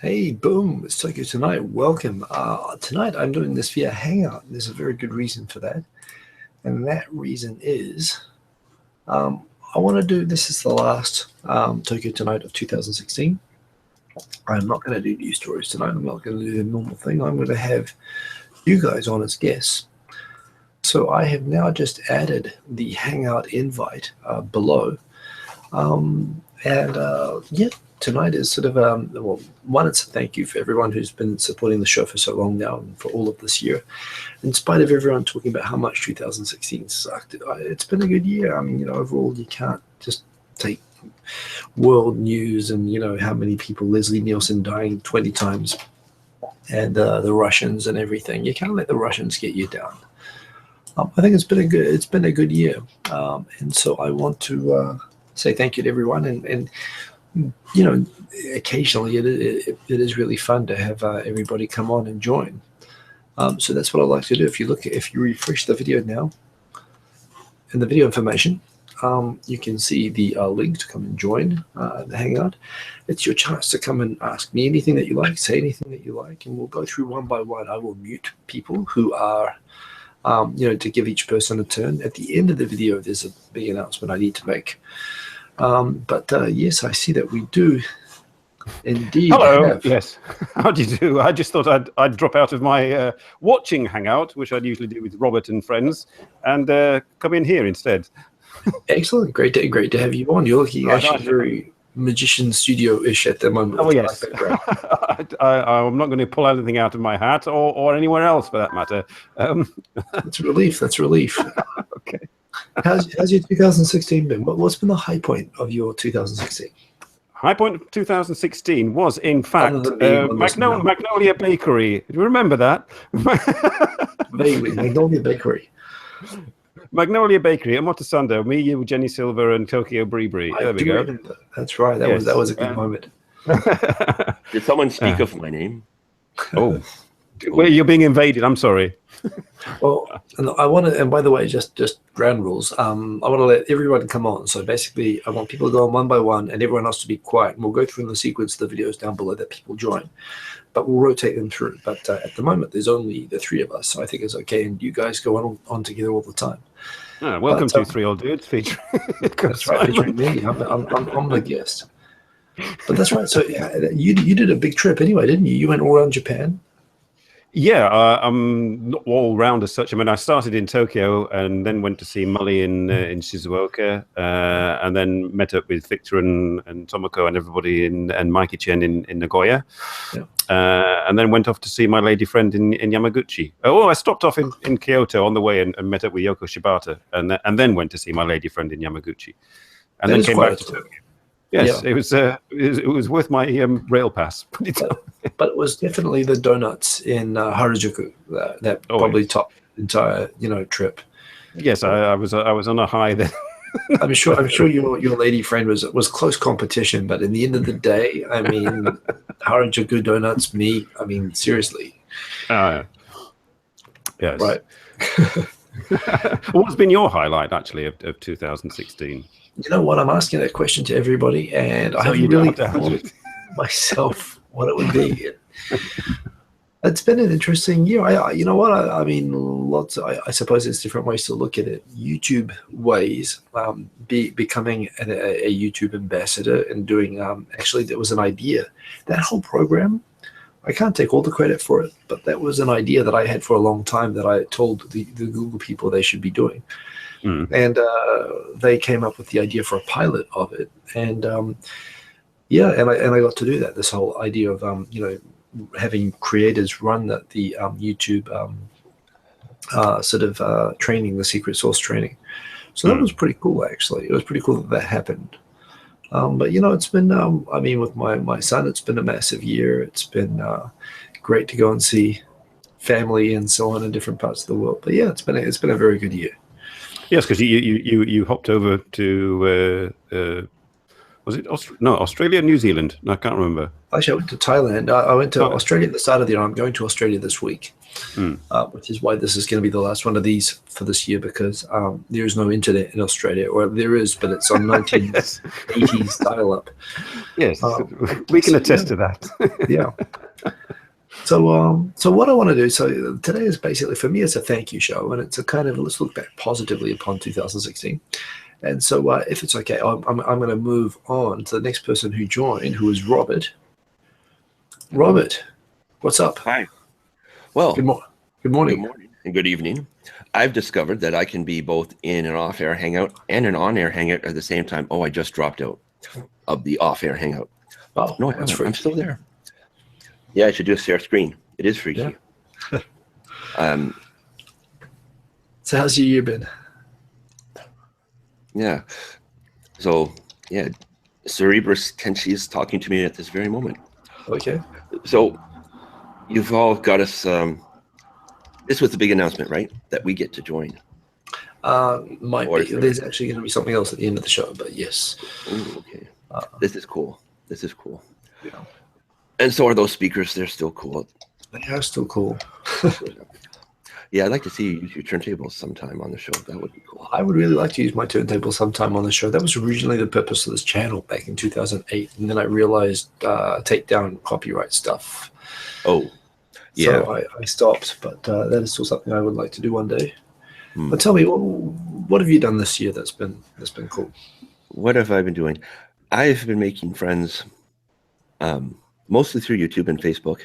Hey, boom, it's Tokyo Tonight. Welcome. Tonight I'm doing this via Hangout. There's a very good reason for that. And that reason is I want to do, this is the last Tokyo Tonight of 2016. I'm not going to do news stories tonight. I'm not going to do the normal thing. I'm going to have you guys on as guests. So I have now just added the Hangout invite below. Yeah, tonight is sort of, well, one, it's a thank you for everyone who's been supporting the show for so long now and for all of this year. In spite of everyone talking about how much 2016 sucked, it's been a good year. I mean, you know, overall, you can't just take world news and, you know, how many people, Leslie Nielsen dying 20 times and the Russians and everything. You can't let the Russians get you down. I think it's been a good year. And so I want to say thank you to everyone and you know, occasionally it is really fun to have everybody come on and join. So that's what I like to do. If you refresh the video now, in the video information, you can see the link to come and join the Hangout. It's your chance to come and ask me anything that you like, say anything that you like, and we'll go through one by one. I will mute people who are, you know, to give each person a turn. At the end of the video, there's a big announcement I need to make. Yes, I see that we do indeed. Hello. Yes. How do you do? I just thought I'd drop out of my watching Hangout, which I'd usually do with Robert and friends, and come in here instead. Excellent. Great to have you on. You're looking actually very magician studio-ish at the moment. Oh, yes. I'm not going to pull anything out of my hat or anywhere else for that matter. That's a relief. That's a relief. Okay. How's your 2016 been? What's been the high point of your 2016? High point of 2016 was, in fact, Magnolia Bakery. Do you remember that? Vaguely, Magnolia Bakery. Magnolia Bakery at Motosando. Me, you, Jenny Silver, and Tokyo Brie. There we go. Remember. That's right. That was a good moment. Did someone speak of my name? Oh, well, you're being invaded. I'm sorry. Well, and I want to, and by the way, just ground rules. I want to let everyone come on. So basically, I want people to go on one by one, and everyone else to be quiet. And we'll go through the sequence of the videos down below that people join, but we'll rotate them through. But at the moment, there's only the three of us, so I think it's okay. And you guys go on together all the time. Welcome to Three Old Dudes featuring. That's right, featuring me. I'm the guest. But that's right. So yeah, you did a big trip anyway, didn't you? You went all around Japan. Yeah, I'm not all round as such. I mean, I started in Tokyo and then went to see Mully in Shizuoka, and then met up with Victor and Tomoko and everybody and Mikey Chen in Nagoya, and then went off to see my lady friend in Yamaguchi. Oh, I stopped off in Kyoto on the way and met up with Yoko Shibata, and then went to see my lady friend in Yamaguchi, and then came back to Tokyo. Yes, yeah. It was worth my rail pass. But it was definitely the donuts in Harajuku that probably topped the entire trip. Yes, I was on a high then. I'm sure your lady friend was close competition, but in the end of the day, I mean, Harajuku donuts, me. I mean, seriously. Yes. Right. What's been your highlight actually of 2016? You know what? I'm asking that question to everybody, and I haven't really told myself what it would be. It's been an interesting year. You know what? I mean, I suppose there's different ways to look at it. YouTube ways, becoming a YouTube ambassador and doing. Actually, there was an idea. That whole program, I can't take all the credit for it, but that was an idea that I had for a long time that I told the Google people they should be doing. And they came up with the idea for a pilot of it, and and I got to do that. This whole idea of having creators run the YouTube sort of training, the secret sauce training. So that was pretty cool, actually. It was pretty cool that happened. But it's been I mean, with my son, it's been a massive year. It's been great to go and see family and so on in different parts of the world. But yeah, it's been a very good year. Yes, because you hopped over to was it Australia, New Zealand? No, I can't remember. Actually, I went to Thailand. I went to Australia at the start of the year. I'm going to Australia this week. which is why this is going to be the last one of these for this year, because there is no internet in Australia, or there is, but it's on 1980s dial-up. Yes, we can attest to that. Yeah. So what I want to do, so today is basically, for me, it's a thank you show, and it's a kind of, let's look back positively upon 2016. And so if it's okay, I'm going to move on to the next person who joined, who is Robert. Robert, what's up? Hi. Well, Good morning. good morning and good evening. I've discovered that I can be both in an off-air hangout and an on-air hangout at the same time. Oh, I just dropped out of the off-air hangout. Oh, No, that's I'm still there. Yeah, I should do a share screen. It is freaky. Yeah. So how's your year been? Yeah. So, yeah, Cerebrus Tenchi is talking to me at this very moment. Okay. So, you've all got us. This was the big announcement, right? That we get to join. Might Or be. is there- There's actually going to be something else at the end of the show, but yes. Ooh, okay. This is cool. This is cool. Yeah. And so are those speakers. They're still cool. They are still cool. Yeah, I'd like to see you use your turntables sometime on the show. That would be cool. I would really like to use my turntable sometime on the show. That was originally the purpose of this channel back in 2008. And then I realized take down copyright stuff. Oh, yeah. So I stopped, but that is still something I would like to do one day. Hmm. But tell me, what have you done this year that's been cool? What have I been doing? I've been making friends mostly through YouTube and Facebook.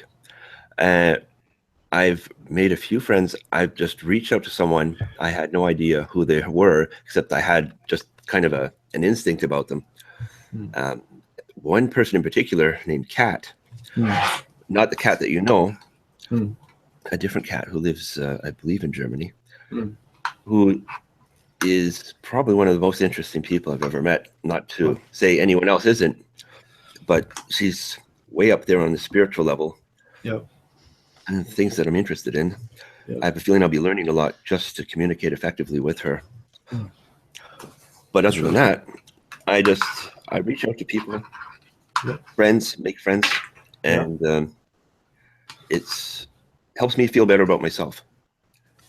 I've made a few friends. I've just reached out to someone. I had no idea who they were, except I had just kind of an instinct about them. One person in particular named Kat, not the cat that you know, a different cat who lives, I believe, in Germany, who is probably one of the most interesting people I've ever met. Not to say anyone else isn't, but she's way up there on the spiritual level. Yeah. And things that I'm interested in. Yeah. I have a feeling I'll be learning a lot just to communicate effectively with her. But other than that, I reach out to people, friends, make friends, and it's helps me feel better about myself.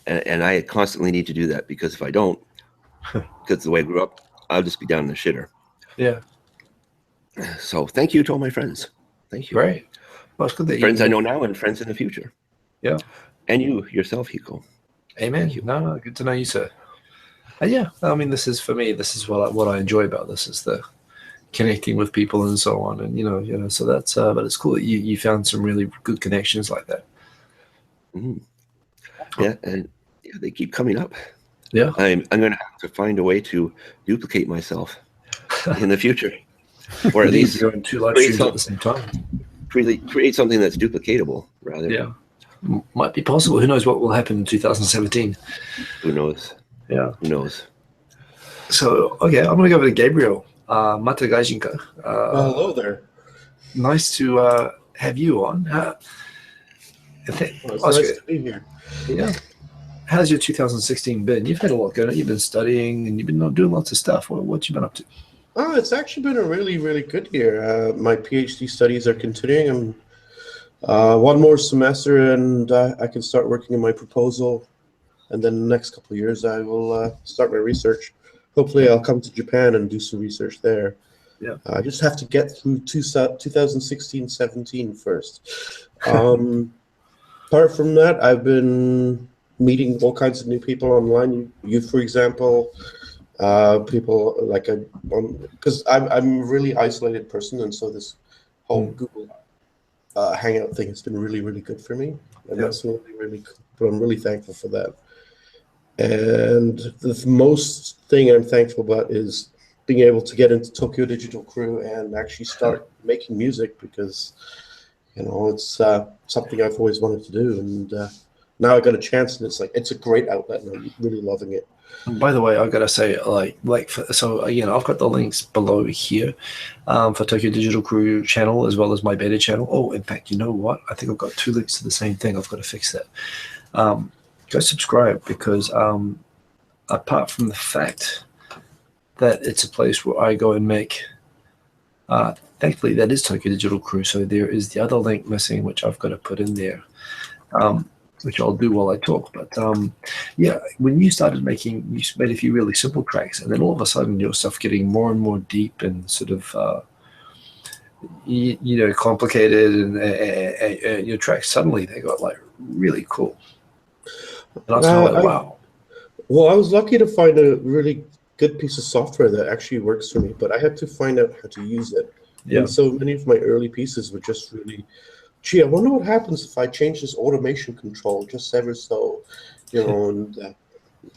And I constantly need to do that, because if I don't, because the way I grew up, I'll just be down in the shitter. Yeah. So thank you to all my friends. Thank you. Great. Well, it's good that Friends I know now and friends in the future. Yeah. And you yourself, Hiko. Amen. No, good to know you, sir. Yeah, I mean, this is, for me, this is what I enjoy about this, is the connecting with people and so on. And, you know, so that's, but it's cool that you found some really good connections like that. Yeah, and they keep coming up. Yeah. I'm going to have to find a way to duplicate myself in the future. Or at least you're in two live streams at the same time. Create something that's duplicatable, rather. Yeah. Might be possible. Who knows what will happen in 2017? Who knows? Yeah. Who knows? So, okay, I'm going to go over to Gabriel. Mata Gaijinka. Hello there. Nice to have you on. It's nice to be here. Yeah. How's your 2016 been? You've had a lot going on. You've been studying and you've been doing lots of stuff. What you been up to? Oh, it's actually been a really, really good year. My PhD studies are continuing. I'm one more semester, and I can start working on my proposal. And then the next couple of years, I will start my research. Hopefully, I'll come to Japan and do some research there. Yeah. I just have to get through 2016-17 first. Apart from that, I've been meeting all kinds of new people online. You for example. People like because I'm a really isolated person, and so this whole Google Hangout thing has been really, really good for me, and that's really, really cool. But I'm really thankful for that. And the most thing I'm thankful about is being able to get into Tokyo Digital Crew and actually start making music, because it's something I've always wanted to do, and now I got a chance, and it's a great outlet, and I'm really loving it. By the way, I've got to say, so I've got the links below here for Tokyo Digital Crew channel, as well as my beta channel. Oh, in fact, you know what? I think I've got two links to the same thing. I've got to fix that. Go subscribe, because apart from the fact that it's a place where I go and make, thankfully that is Tokyo Digital Crew. So there is the other link missing, which I've got to put in there. which I'll do while I talk. But yeah, when you started making, you made a few really simple tracks, and then all of a sudden your stuff getting more and more deep and sort of complicated, and your tracks suddenly they got like really cool. And I was kind of like, wow. Well, I was lucky to find a really good piece of software that actually works for me, but I had to find out how to use it. Yeah. And so many of my early pieces were just really, gee, I wonder what happens if I change this automation control just ever so, and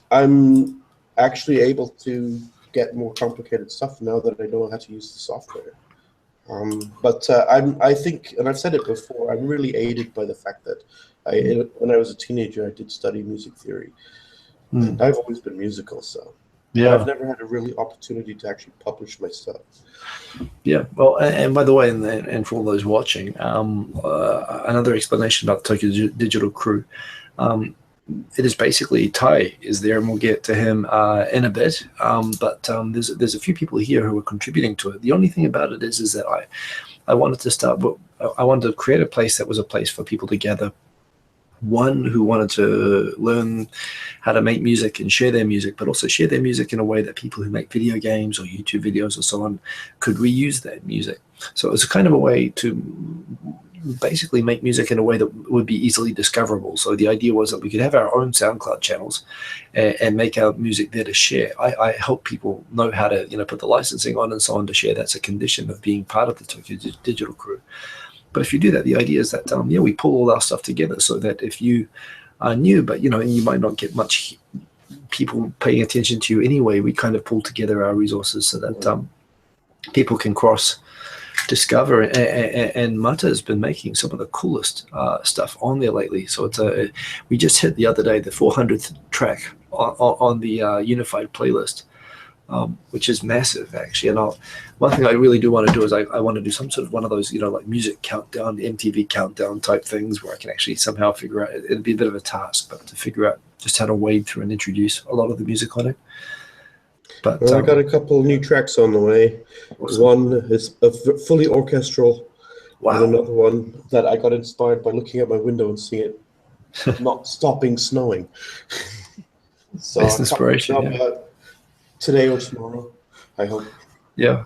I'm actually able to get more complicated stuff now that I know how to use the software. But I think, and I've said it before, I'm really aided by the fact that when I was a teenager, I did study music theory. And I've always been musical, so yeah, I've never had a really opportunity to actually publish my stuff. Yeah, well, and by the way, and for all those watching, another explanation about the Tokyo Digital Crew. It is basically Ty is there, and we'll get to him in a bit. But there's a few people here who are contributing to it. The only thing about it is that I wanted to start. I wanted to create a place that was a place for people to gather. One who wanted to learn how to make music and share their music, but also share their music in a way that people who make video games or YouTube videos or so on could reuse that music. So it was a kind of a way to basically make music in a way that would be easily discoverable. So the idea was that we could have our own SoundCloud channels and make our music there to share. I help people know how to put the licensing on and so on to share. That's a condition of being part of the Tokyo Digital Crew. But if you do that, the idea is that we pull all our stuff together so that if you are new, but you might not get much people paying attention to you anyway, we kind of pull together our resources so that people can cross discover. And Mata has been making some of the coolest stuff on there lately. So we just hit the other day the 400th track on the unified playlist. Which is massive, actually. And one thing I really do want to do is I want to do some sort of one of those, like music countdown, MTV countdown type things where I can actually somehow figure out, it'd be a bit of a task, but to figure out just how to wade through and introduce a lot of the music on it. But I got a couple new tracks on the way. Awesome. One is a fully orchestral, Wow. and another one that I got inspired by looking out my window and seeing it not stopping snowing. So Nice inspiration. Today or tomorrow, I hope. Yeah.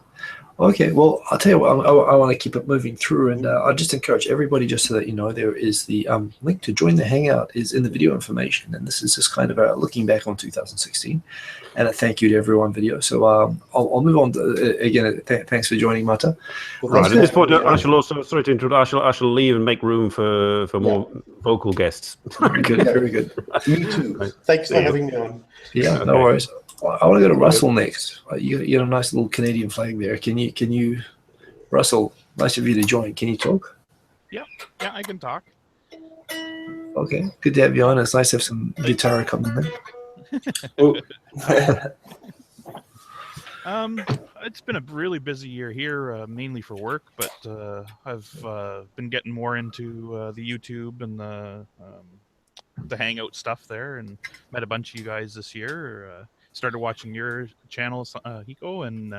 Okay. Well, I'll tell you what, I want to keep it moving through, and I'll just encourage everybody, just so that you know, there is the link to join the Hangout is in the video information, and this is just kind of a looking back on 2016, and a thank you to everyone video. So I'll move on to, again. Thanks for joining, Mata. Well, right. At this point, I shall also, sorry to interrupt, I shall leave and make room for more vocal guests. Very good. Very good. Me too. Thanks for having me on. Yeah. No worries. I want to go to Russell next. You got a nice little Canadian flag there. Can you, Russell? Nice of you to join. Can you talk? Yeah, I can talk. Okay, good to have you on. It's nice to have some guitar coming in. It's been a really busy year here, mainly for work, but I've been getting more into the YouTube and the Hangout stuff there, and met a bunch of you guys this year. Started watching your channel, Hiko, and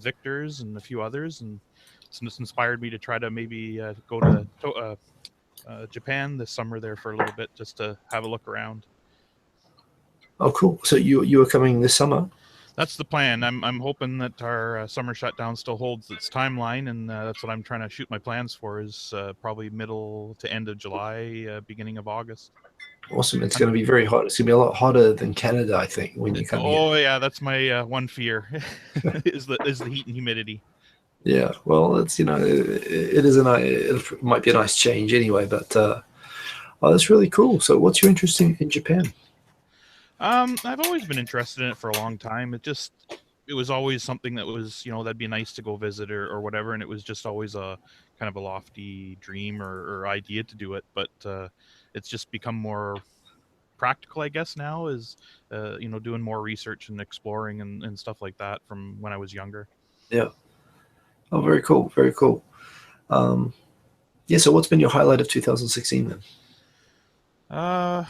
Victor's, and a few others, and it's inspired me to try to maybe go to Japan this summer there for a little bit, just to have a look around. Oh, cool. So you are coming this summer? That's the plan. I'm hoping that our summer shutdown still holds its timeline, and that's what I'm trying to shoot my plans for, is probably middle to end of July, beginning of August. Awesome. It's going to be very hot. It's going to be a lot hotter than Canada, I think, when you come here. Oh, yeah, that's my one fear, is the heat and humidity. Yeah, well, it's it might be a nice change anyway, but that's really cool. So what's your interest in Japan? I've always been interested in it for a long time. It was always something that was, that'd be nice to go visit or whatever, and it was just always a kind of a lofty dream or idea to do it, but it's just become more practical, I guess, now, is doing more research and exploring and stuff like that from when I was younger. Yeah. Oh, very cool. Very cool. Yeah, so what's been your highlight of 2016 then? I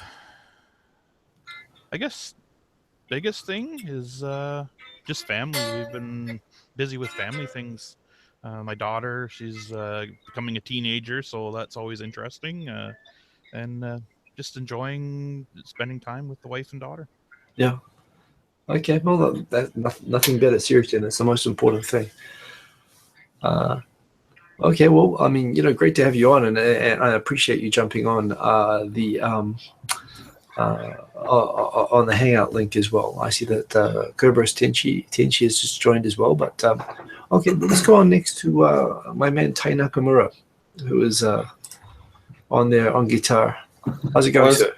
guess biggest thing is just family. We've been busy with family things. My daughter, she's becoming a teenager, so that's always interesting. and just enjoying spending time with the wife and daughter. Yeah. Okay. Well, nothing better. Seriously, that's the most important thing. Okay. Well, I mean, great to have you on, and I appreciate you jumping on on the Hangout link as well. I see that Kerberos Tenchi has just joined as well. But okay, let's go on next to my man Tai Nakamura, who is on there on guitar. How's it going, sir?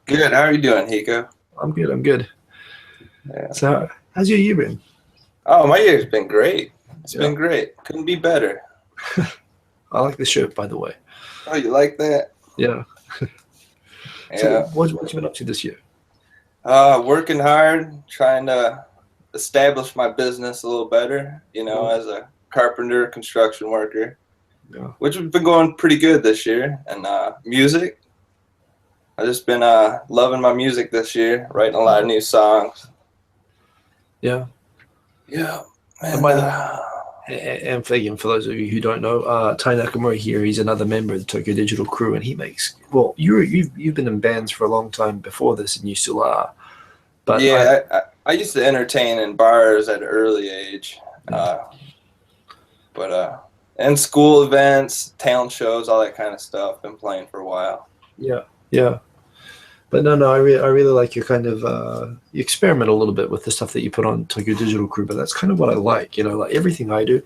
Good. How are you doing, Hiko? I'm good. I'm good. Yeah. So, how's your year been? Oh, my year's been great. It's been great. Couldn't be better. I like the shirt, by the way. Oh, you like that? Yeah. Yeah. So what you been up to this year? Working hard, trying to establish my business a little better, as a carpenter, construction worker, which has been going pretty good this year. And music, I've just been loving my music this year, writing a lot of new songs. Yeah. Yeah. And for those of you who don't know, Tai Nakamura here, he's another member of the Tokyo Digital crew, and he makes, well, you've been in bands for a long time before this, and you still are. But yeah, I used to entertain in bars at an early age, and school events, talent shows, all that kind of stuff. Been playing for a while. Yeah. But no, I really like your kind of you experiment a little bit with the stuff that you put on Tokyo Digital Crew, but that's kind of what I like. Like everything I do,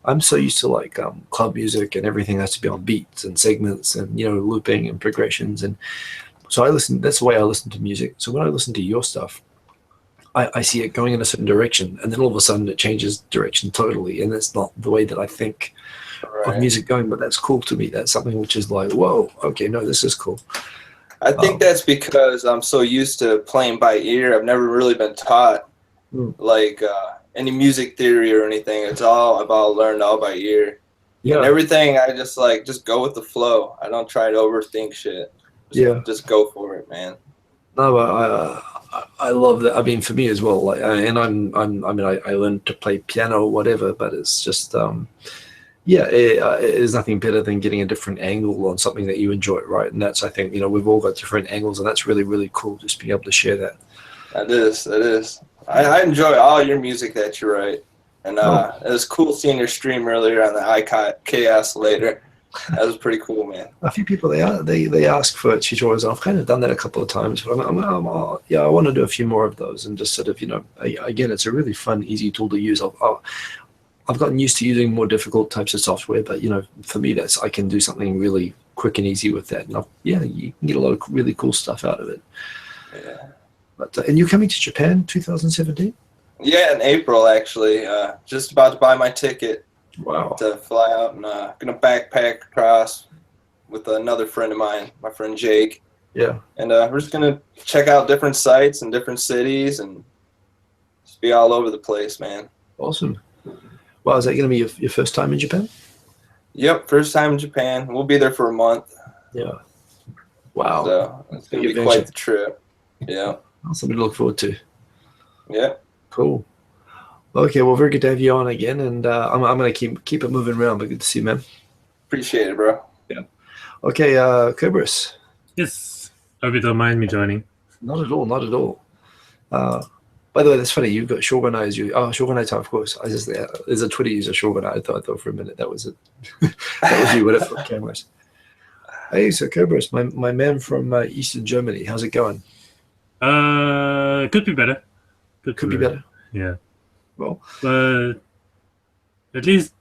I'm so used to like club music, and everything has to be on beats and segments and looping and progressions, and so I listen. That's the way I listen to music. So when I listen to your stuff, I see it going in a certain direction, and then all of a sudden it changes direction totally, and that's not the way that I think of music going. But that's cool to me. That's something which is like, whoa, okay, no, this is cool. I think that's because I'm so used to playing by ear. I've never really been taught like any music theory or anything. I've all learned all by ear. Yeah. And everything I just go with the flow. I don't try to overthink shit. Just go for it, man. No, I love that. I mean, for me as well. Like, and I learned to play piano or whatever, but it's just there's nothing better than getting a different angle on something that you enjoy, right? And that's, I think, we've all got different angles, and that's really, really cool, just being able to share that. That is. I enjoy all your music that you write. And it was cool seeing your stream earlier on the Chaos later. That was pretty cool, man. A few people, they ask for tutorials, and I've kind of done that a couple of times, but I want to do a few more of those, and just sort of, again, it's a really fun, easy tool to use. I've gotten used to using more difficult types of software, but for me, I can do something really quick and easy with that, and you can get a lot of really cool stuff out of it. Yeah. But and you're coming to Japan 2017? Yeah, in April actually. Just about to buy my ticket. Wow. To fly out, and gonna backpack across with another friend of mine, my friend Jake. Yeah. And we're just gonna check out different sites and different cities, and just be all over the place, man. Awesome. Wow, is that going to be your first time in Japan? Yep, first time in Japan. We'll be there for a month. Yeah. Wow. So it's going to be quite the trip. Yeah. Something to look forward to. Yeah. Cool. Okay, well, very good to have you on again, and I'm going to keep it moving around, but good to see you, man. Appreciate it, bro. Yeah. Okay, Kerberos. Yes. Hope you don't mind me joining. Not at all, not at all. By the way, that's funny. You've got Shogunai as you. Oh, Shogunai time, of course. There's a Twitter user, Shogunai. I thought for a minute that was it. That was you, whatever cameras. Hey, so Kerberos, my man from Eastern Germany. How's it going? Could be better. Could be better. Yeah. Well, but at least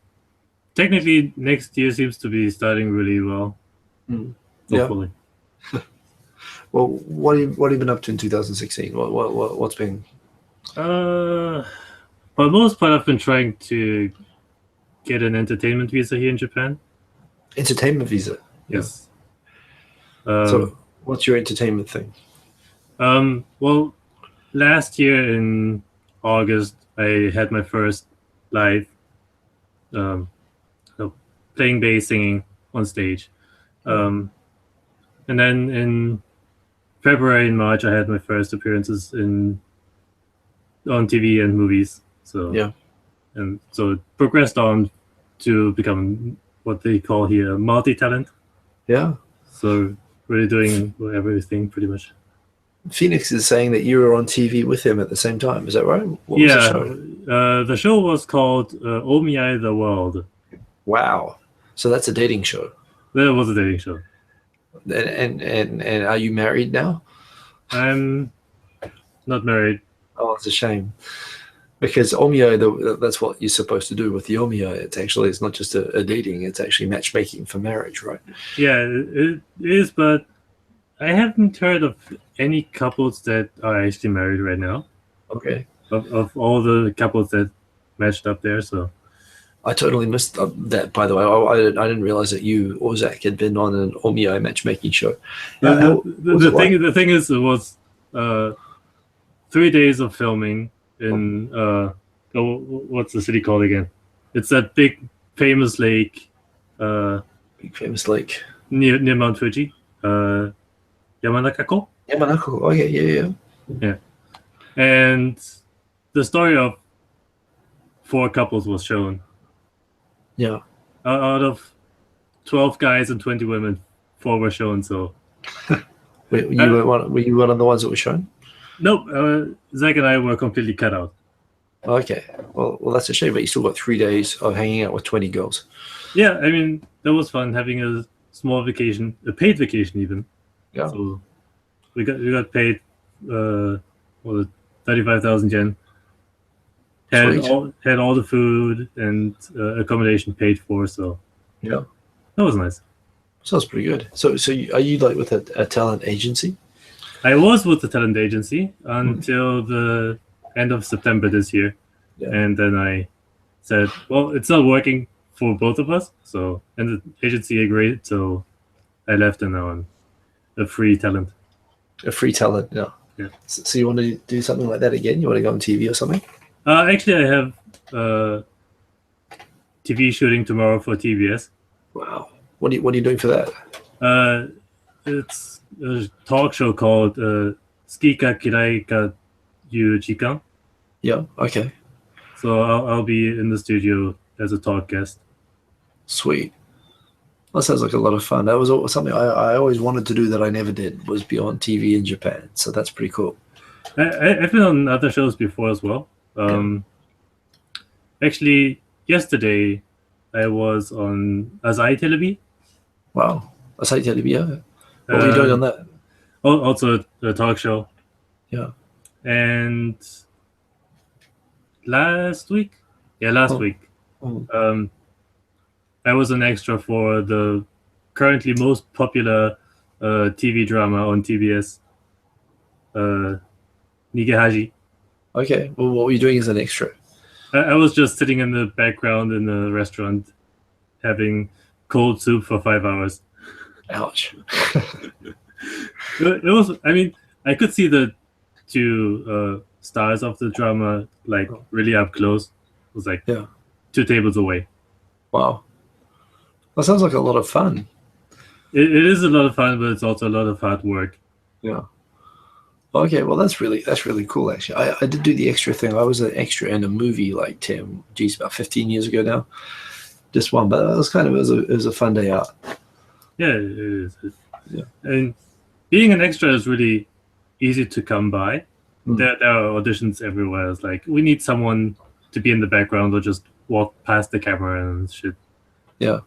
technically next year seems to be starting really well. Hopefully. Yeah. Well, what have you been up to in 2016? What's been? For the most part, I've been trying to get an entertainment visa here in Japan. Entertainment visa? Yes. So, what's your entertainment thing? Well, last year in August, I had my first live playing bass, singing on stage. And then in February and March, I had my first appearances on TV and movies. So yeah, and so it progressed on to become what they call here multi-talent. Yeah. So really doing everything pretty much. Phoenix is saying that you were on TV with him at the same time. Is that right? What was the show? The show was called Omiyai the World. Wow. So that's a dating show. That was a dating show. And are you married now? I'm not married. Oh, it's a shame. Because Omiyai, that's what you're supposed to do with the Omiyai. It's not just a dating, it's actually matchmaking for marriage, right? Yeah, it is, but I haven't heard of any couples that are actually married right now. Okay. Of all the couples that matched up there, so. I totally missed that, by the way. I didn't realize that you or Zach had been on an Omiyai matchmaking show. The thing is, it was 3 days of filming in what's the city called again? It's that big famous lake. Big famous lake near Mount Fuji. Yamanakako. Yamanakako. Okay, yeah. And the story of 4 couples was shown. Yeah. Out of 12 guys and 20 women, 4 were shown. So. Were you one of the ones that were shown? Nope. Zach and I were completely cut out. Okay. Well, that's a shame, but you still got 3 days of hanging out with 20 girls. Yeah, I mean, that was fun, having a small vacation, a paid vacation even. Yeah. So we got paid 35,000 yen. Had all the food and accommodation paid for, so yeah, that was nice. Sounds pretty good. So are you like with a talent agency? I was with the talent agency until the end of September this year, and then I said, well, it's not working for both of us, so, and the agency agreed, so I left, and now I'm a free talent. A free talent, yeah. So you want to do something like that again? You want to go on TV or something? Actually, I have TV shooting tomorrow for TBS. Wow. What are you doing for that? It's a talk show called Ski ka Kirai ka Yu Jikan. Yeah, okay. So I'll be in the studio as a talk guest. Sweet. That sounds like a lot of fun. That was something I always wanted to do that I never did, was be on TV in Japan. So that's pretty cool. I've been on other shows before as well. Actually, yesterday I was on Azai Televi. Wow, Azai Televi, yeah. What were you doing on that? Also a talk show. Yeah. And last week, I was an extra for the currently most popular TV drama on TBS, Nigehaji. Okay, well, what were you doing as an extra? I was just sitting in the background in a restaurant having cold soup for 5 hours. Ouch. It was, I mean, I could see the 2 stars of the drama like really up close. It was like 2 tables away. Wow. That sounds like a lot of fun. It is a lot of fun, but it's also a lot of hard work. Yeah. Okay, well that's really cool actually. I did do the extra thing. I was an extra in a movie like about 15 years ago now. Just one, but it was a fun day out. Yeah, it is. Yeah. And being an extra is really easy to come by. There are auditions everywhere. It's like, we need someone to be in the background or just walk past the camera and shit. Yeah.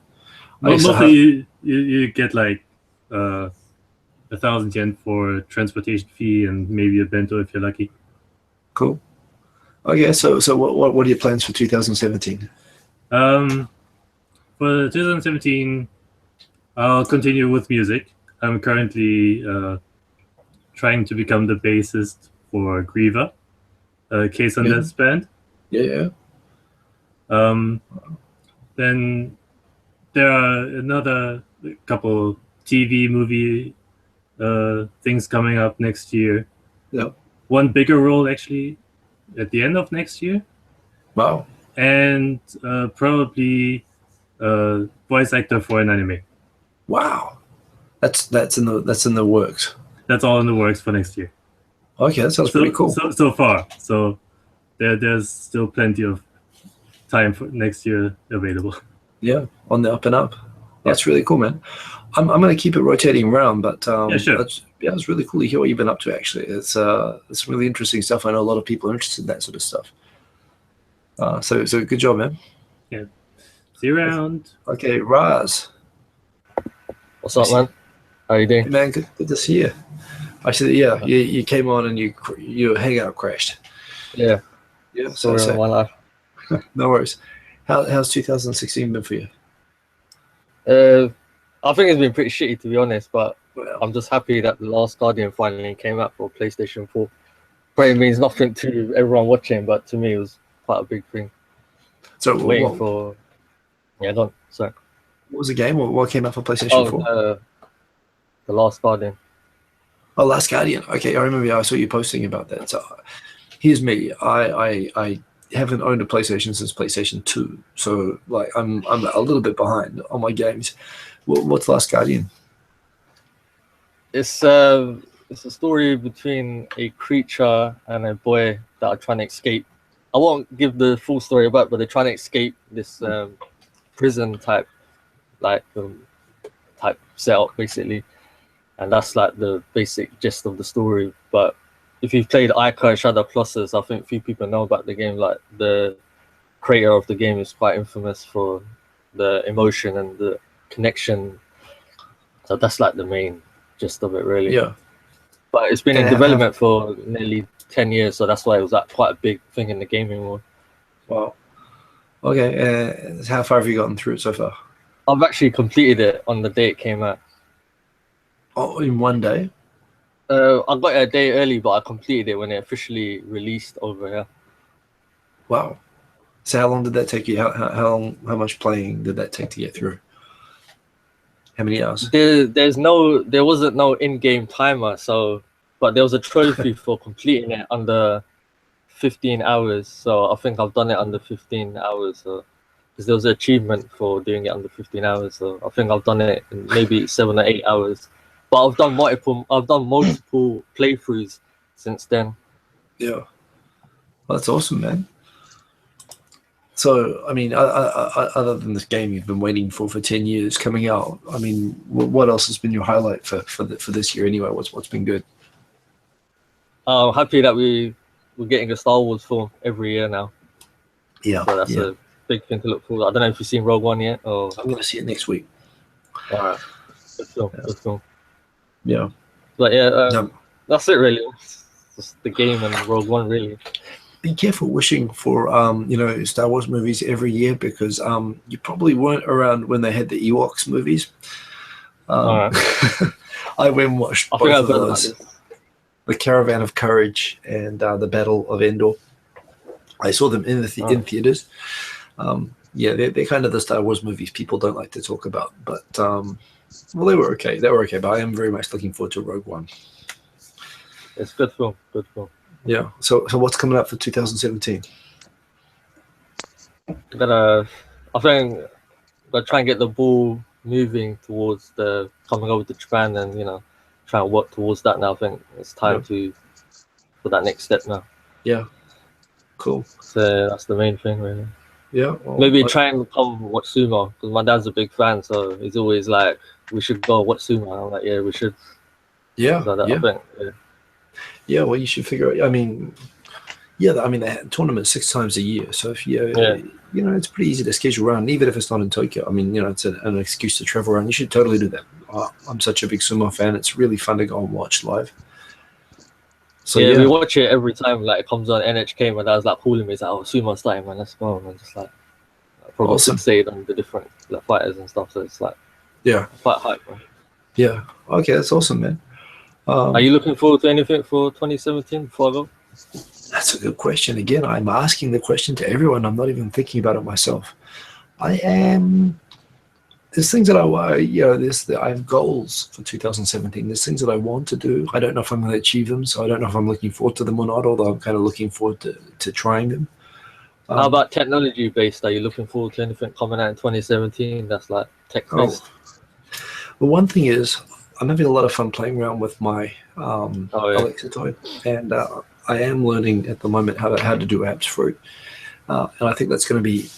Mostly you get like 1,000 yen for transportation fee and maybe a bento if you're lucky. Cool. Okay, so what are your plans for 2017? For 2017, I'll continue with music. I'm currently trying to become the bassist for Grieva, Keisan Death's band. Yeah. Then there are another couple TV movie things coming up next year. Yeah. One bigger role actually at the end of next year. Wow. And probably voice actor for an anime. Wow. That's in the works. That's all in the works for next year. Okay, that sounds pretty cool. So far. So there's still plenty of time for next year available. Yeah, on the up and up. That's really cool, man. I'm going to keep it rotating around, but Yeah, sure. it's really cool to hear what you've been up to. Actually, it's really interesting stuff. I know a lot of people are interested in that sort of stuff. So good job, man. Yeah. See you around. Okay, Raz. What's up, man? How you doing? Hey, man, good to see you. I said, yeah, you came on and your hangout crashed. Yeah. Yeah, Sorry on my life. No worries. How's 2016 been for you? I think it's been pretty shitty, to be honest, but Well, I'm just happy that The Last Guardian finally came out for PlayStation 4. Probably means nothing to everyone watching, but to me it was quite a big thing. so Waiting what for... Yeah, go on. Sorry. was the game? What came out for PlayStation 4? The Last Guardian. Oh, Last Guardian. Okay, I remember. I saw you posting about that. So here's me. I haven't owned a PlayStation since PlayStation 2, so like I'm a little bit behind on my games. What's Last Guardian? It's a story between a creature and a boy that are trying to escape. I won't give the full story about, but they're trying to escape this prison type setup basically, and that's like the basic gist of the story. But if you've played Ica Shadow Colossus, I think few people know about the game. Like the creator of the game is quite infamous for the emotion and the connection. So that's like the main gist of it, really. Yeah. But it's been in development for nearly 10 years, so that's why it was like quite a big thing in the gaming world. Wow. Okay. How far have you gotten through it so far? I've actually completed it on the day it came out. Oh, in one day? I got it a day early, but I completed it when it officially released over here. Wow. So how long did that take you? How much playing did that take to get through? How many hours? There wasn't no in-game timer, but there was a trophy for completing it under 15 hours. So I think I've done it under 15 hours. Because there was an achievement for doing it under 15 hours. So I think I've done it in maybe 7 or 8 hours. But I've done multiple playthroughs since then. Yeah. Well, that's awesome, man. So, I mean, other than this game you've been waiting for 10 years coming out, I mean, what else has been your highlight for this year anyway? What's been good? I'm happy that we're getting a Star Wars film every year now. Yeah. So that's a big thing to look forward to. I don't know if you've seen Rogue One yet. Or... I'm going to see it next week. All right. Good film. Good film. Yeah. But yeah, that's it really. It's just the game and Rogue One really. Be careful wishing for Star Wars movies every year, because you probably weren't around when they had the Ewoks movies. Right. I went and watched both of those, The Caravan of Courage and The Battle of Endor. I saw them in theaters. They're kind of the Star Wars movies people don't like to talk about, but well, they were okay. But I am very much looking forward to Rogue One. It's good film. Good film. Yeah. So what's coming up for 2017? I think gotta try and get the ball moving towards the coming over to Japan, and try and work towards that now. I think it's time for that next step now. Yeah. Cool. So that's the main thing, really. Yeah. Well, maybe try and come watch sumo, because my dad's a big fan, so he's always like, "We should go watch sumo." I'm like, "Yeah, we should." Yeah. So I think, yeah, well, you should figure out. I mean, they have tournaments 6 times a year. So if it's pretty easy to schedule around, even if it's not in Tokyo. I mean, it's an excuse to travel around. You should totally do that. I'm such a big sumo fan. It's really fun to go and watch live. So we watch it every time. Like it comes on NHK. My dad's like calling me. He's like, "Oh, sumo's starting, man. Let's go." And I'm just like, probably fixated on the different fighters and stuff. So it's like, quite hype, man. Yeah. Okay, that's awesome, man. Are you looking forward to anything for 2017 before I go? That's a good question. Again, I'm asking the question to everyone. I'm not even thinking about it myself. I am. There's things that I have goals for 2017. There's things that I want to do. I don't know if I'm going to achieve them, so I don't know if I'm looking forward to them or not, although I'm kind of looking forward to trying them. How about technology based? Are you looking forward to anything coming out in 2017 that's like tech based? Well, one thing is, I'm having a lot of fun playing around with my Alexa toy, and I am learning at the moment how to do apps for it, and I think that's going to be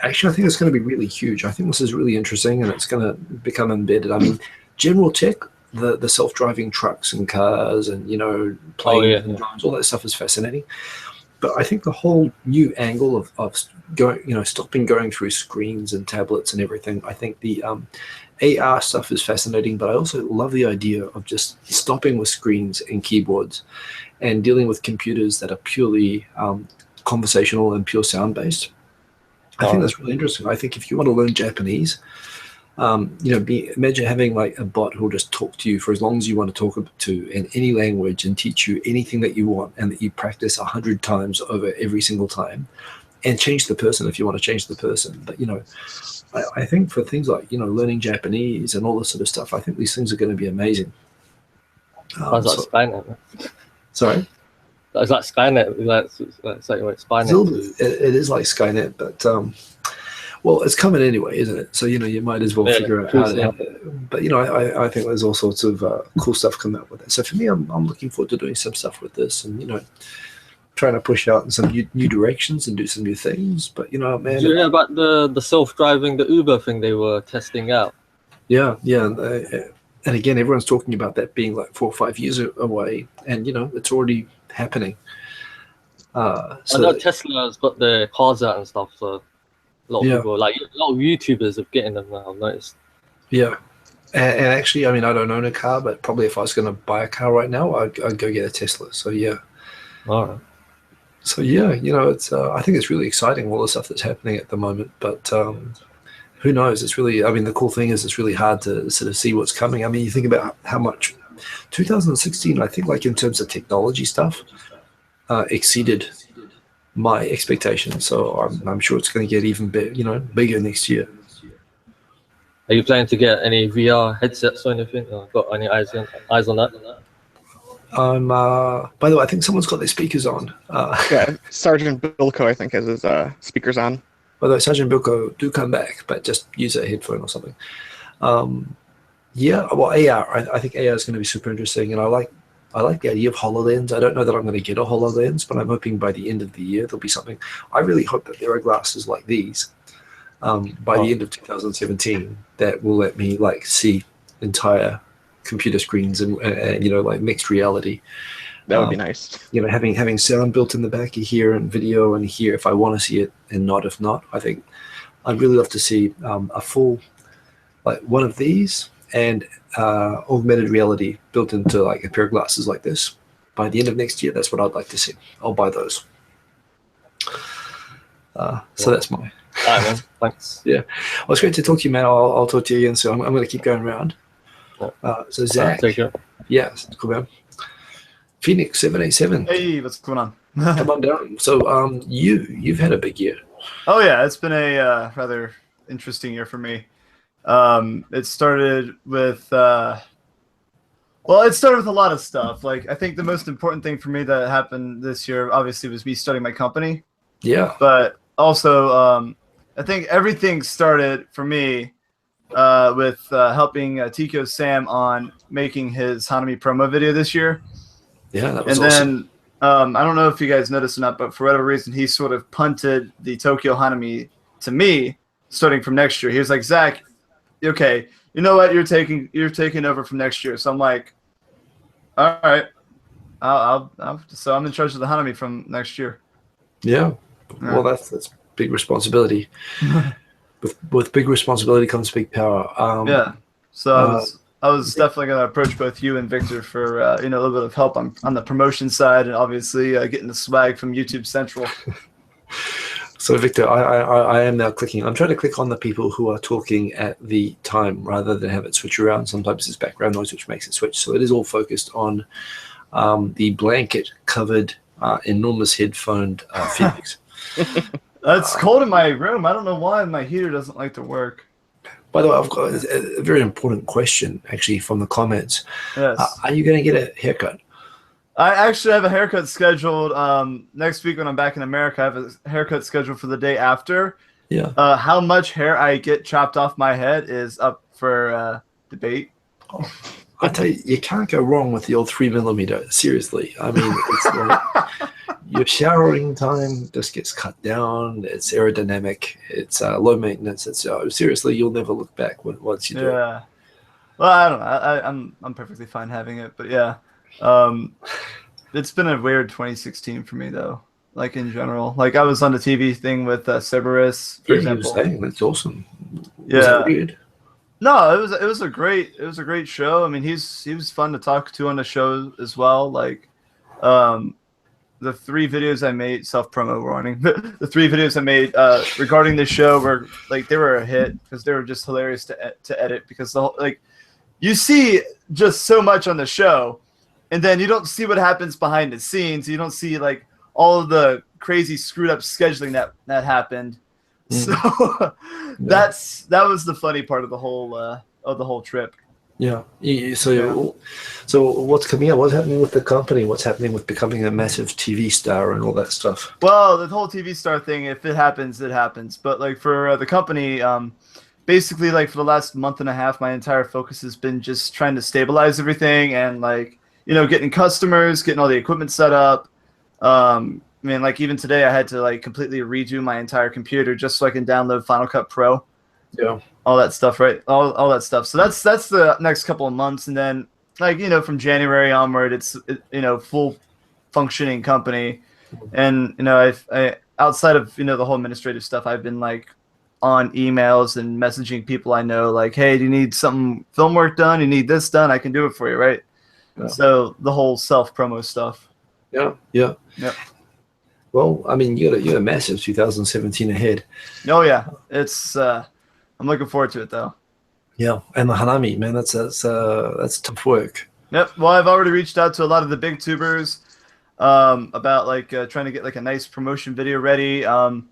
Actually, I think it's going to be really huge. I think this is really interesting, and it's going to become embedded. I mean, general tech, the self-driving trucks and cars, and planes and drones, all that stuff is fascinating. But I think the whole new angle of going, stopping going through screens and tablets and everything. I think the AR stuff is fascinating, but I also love the idea of just stopping with screens and keyboards and dealing with computers that are purely conversational and pure sound based. I think that's really interesting. I think if you want to learn Japanese, imagine having like a bot who'll just talk to you for as long as you want to talk to in any language and teach you anything that you want, and that you practice 100 times over every single time, and change the person if you want to change the person. But I think for things like learning Japanese and all this sort of stuff, I think these things are going to be amazing. Sounds like Skynet. Sorry. It's like Skynet. It's like Skynet. It is like Skynet, but well, it's coming anyway, isn't it? So you might as well figure out how to help it. But I think there's all sorts of cool stuff coming up with it. So for me, I'm looking forward to doing some stuff with this, and trying to push out in some new directions and do some new things. But man, did you hear about the self-driving, the Uber thing they were testing out? Yeah. And again, everyone's talking about that being like 4 or 5 years away, and it's already happening. I know Tesla's got the cars out and stuff, so a lot of people, like a lot of YouTubers, are getting them now. I've noticed. Yeah, and actually, I mean, I don't own a car, but probably if I was going to buy a car right now, I'd go get a Tesla. So yeah. All right. So yeah, it's I think it's really exciting, all the stuff that's happening at the moment. But who knows? It's really, I mean, the cool thing is it's really hard to sort of see what's coming. I mean, you think about how much 2016, I think, like in terms of technology stuff, exceeded my expectations. So I'm sure it's going to get even bigger next year. Are you planning to get any VR headsets or anything? Got any eyes on that? By the way, I think someone's got their speakers on. Yeah, Sergeant Bilko, I think, has his speakers on. By the way, Sergeant Bilko, do come back, but just use a headphone or something. Yeah, well, AR, I think AR is going to be super interesting, and I like the idea of HoloLens. I don't know that I'm going to get a HoloLens, but I'm hoping by the end of the year there'll be something. I really hope that there are glasses like these by the end of 2017 that will let me see entire computer screens and like mixed reality. That would be nice. Having sound built in the back of here and video and here if I want to see it, and not if not. I think I'd really love to see a full one of these and augmented reality built into a pair of glasses like this by the end of next year. That's what I'd like to see. I'll buy those. So that's my. All right, man. Thanks. Yeah, well, it's great to talk to you, man. I'll talk to you again. So I'm going to keep going around. So Zach, Take care. yeah, cool, man. Phoenix 787. Hey, what's going on? Come on down. So you've had a big year. Oh yeah, it's been a rather interesting year for me. It started with it started with a lot of stuff. I think the most important thing for me that happened this year obviously was me starting my company. Yeah. But also I think everything started for me with helping Hikosaemon on making his Hanami promo video this year. Yeah, that was awesome. Then I don't know if you guys noticed or not, but for whatever reason, he sort of punted the Tokyo Hanami to me starting from next year. He was like, Zach, okay, you know what? You're taking over from next year. So I'm like, all right, so I'm in charge of the Hanami from next year. Yeah. Well, that's big responsibility. with big responsibility comes big power. Yeah. So I was definitely going to approach both you and Victor for a little bit of help on the promotion side, and obviously getting the swag from YouTube Central. So Victor, I am now clicking. I'm trying to click on the people who are talking at the time rather than have it switch around. Sometimes it's background noise which makes it switch. So it is all focused on the blanket covered enormous headphoned Phoenix. It's cold in my room. I don't know why my heater doesn't like to work. By the way, I've got a very important question, actually, from the comments. Yes. Are you going to get a haircut? I actually have a haircut scheduled next week when I'm back in America. I have a haircut scheduled for the day after. Yeah. How much hair I get chopped off my head is up for debate. I tell you, you can't go wrong with the old 3mm. Seriously, I mean, it's like your showering time just gets cut down. It's aerodynamic. It's low maintenance. It's seriously, you'll never look back once you do it. Yeah. Well, I don't know. I'm perfectly fine having it, but yeah, it's been a weird 2016 for me though. Like in general, like I was on the TV thing with Cerberus, for example. You were saying that's awesome. Yeah. Was that weird? No, it was a great show. I mean, he was fun to talk to on the show as well. Like, the 3 videos I made, self-promo warning, the 3 videos I made regarding the show were like, they were a hit because they were just hilarious to edit, because the whole, like, you see just so much on the show, and then you don't see what happens behind the scenes. You don't see like all of the crazy screwed up scheduling that happened. So that was the funny part of the whole trip. Yeah. So what's coming up? What's happening with the company? What's happening with becoming a massive TV star and all that stuff? Well, the whole TV star thing, if it happens, it happens. But like for the company, basically like for the last month and a half, my entire focus has been just trying to stabilize everything and like, you know, getting customers, getting all the equipment set up. I mean, like even today I had to like completely redo my entire computer just so I can download Final Cut Pro. Yeah. All that stuff, right? All that stuff. So that's the next couple of months, and then like, you know, from January onward, it's you know, full functioning company. And you know, I outside of, you know, the whole administrative stuff, I've been like on emails and messaging people I know, like, hey, do you need some film work done? You need this done? I can do it for you, right? Yeah. So the whole self promo stuff. Yeah. Well, I mean, you got a massive 2017 ahead. Oh yeah, it's I'm looking forward to it though. Yeah, and the Hanami, man, that's tough work. Yep. Well, I've already reached out to a lot of the big tubers about like trying to get like a nice promotion video ready. I'm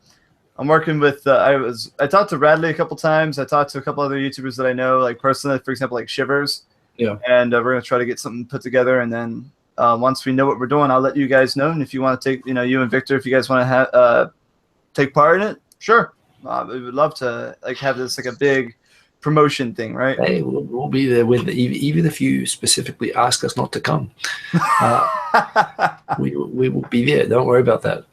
working with I talked to Radley a couple times. I talked to a couple other YouTubers that I know, like personally, for example, like Shivers. Yeah. And we're gonna try to get something put together, and then once we know what we're doing, I'll let you guys know. And if you want to take, you know, you and Victor, if you guys want to take part in it, sure. We would love to like have this like a big promotion thing, right? Hey, we'll be there with even if you specifically ask us not to come. We will be there. Don't worry about that.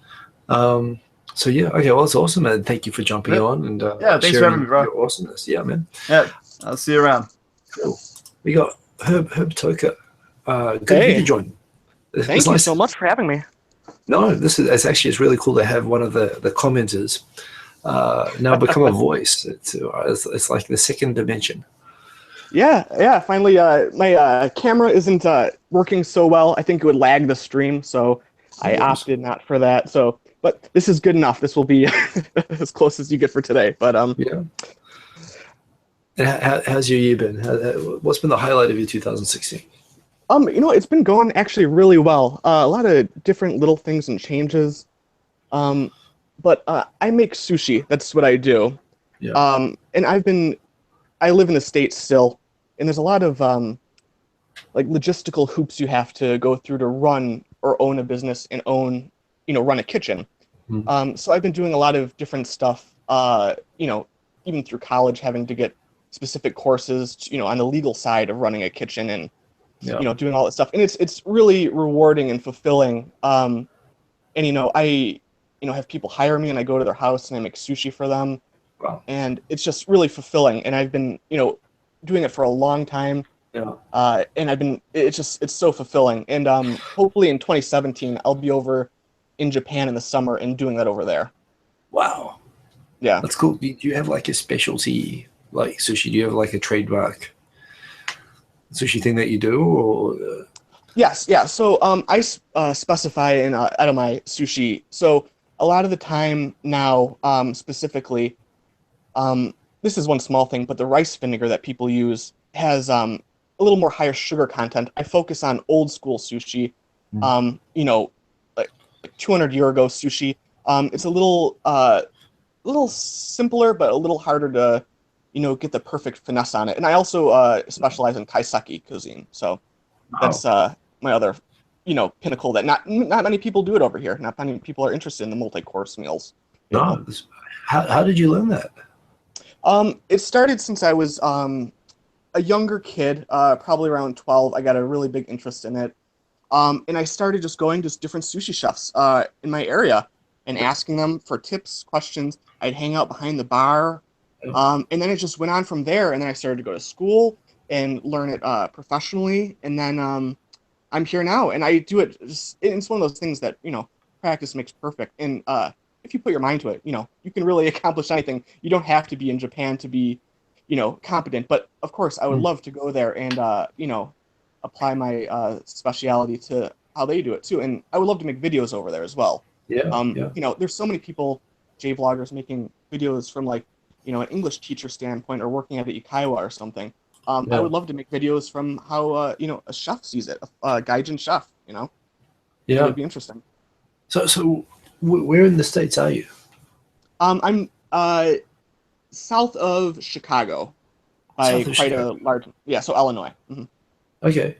So yeah, okay. Well, it's awesome, man. Thank you for jumping on and yeah, thanks for having me, bro. Your awesomeness, yeah, man. Yeah, I'll see you around. Cool. We got Herb Toka. Good of you to join. Thank you so much for having me. No, it's really cool to have one of the commenters now become a voice. It's like the second dimension. Yeah. Finally, my camera isn't working so well. I think it would lag the stream, so I opted not for that. So, but this is good enough. This will be as close as you get for today. But yeah. And how's your year been? What's been the highlight of your 2016? You know, it's been going actually really well. A lot of different little things and changes. But I make sushi. That's what I do. Yeah. And I live in the States still, and there's a lot of like logistical hoops you have to go through to run or own a business and run a kitchen. Mm-hmm. So I've been doing a lot of different stuff, you know, even through college, having to get specific courses, you know, on the legal side of running a kitchen and, you know, doing all that stuff. And it's really rewarding and fulfilling. And, you know, I have people hire me and I go to their house and I make sushi for them. Wow. And it's just really fulfilling. And I've been, you know, doing it for a long time. Yeah. And it's so fulfilling. And hopefully in 2017, I'll be over in Japan in the summer and doing that over there. Wow. Yeah. That's cool. Do you have like a specialty, like sushi? Do you have like a trademark sushi thing that you do, or? Yes. Yeah. So I specify out of my sushi. So a lot of the time now, specifically, this is one small thing, but the rice vinegar that people use has a little more higher sugar content. I focus on old school sushi, you know, like 200 year ago sushi. It's a little simpler, but a little harder to, you know, get the perfect finesse on it. And I also specialize in kaiseki cuisine. So that's my other, you know, pinnacle that not many people do it over here. Not many people are interested in the multi-course meals. No. How did you learn that? It started since I was a younger kid, probably around 12, I got a really big interest in it. And I started just going to different sushi chefs in my area and asking them for tips, questions. I'd hang out behind the bar. And then it just went on from there. And then I started to go to school and learn it professionally. And then I'm here now, and I do it. It's one of those things that, practice makes perfect. And if you put your mind to it, you can really accomplish anything. You don't have to be in Japan to be, competent. But of course, I would love to go there and, apply my speciality to how they do it too. And I would love to make videos over there as well. There's so many people, J-vloggers, making videos from like, an English teacher standpoint or working at the Ikaiwa or something. I would love to make videos from how, a chef sees it, a gaijin chef, Yeah. It would be interesting. So where in the States are you? I'm south of Chicago by quite a large, so Illinois. Mm-hmm. Okay.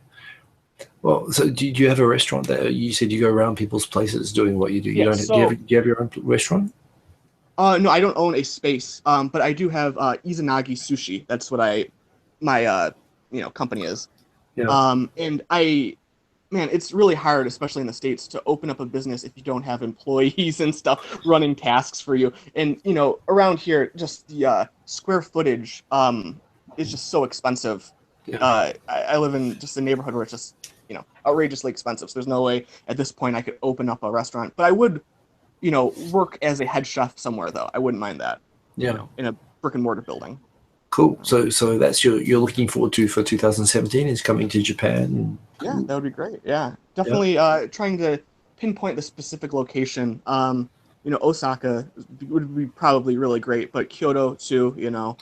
Well, so do you have a restaurant there? You said you go around people's places doing what you do. Do you have your own restaurant? No, I don't own a space, but I do have Izanagi Sushi. That's what my company is. Yeah. And it's really hard, especially in the States, to open up a business if you don't have employees and stuff running tasks for you. And around here, just the square footage is just so expensive. Yeah. I live in just a neighborhood where it's just outrageously expensive. So there's no way at this point I could open up a restaurant. But I would, work as a head chef somewhere though. I wouldn't mind that. Yeah. In a brick and mortar building. Cool. So that's you're looking forward to for 2017 is coming to Japan. Yeah, that would be great. Yeah, definitely. Trying to pinpoint the specific location. Osaka would be probably really great, but Kyoto too.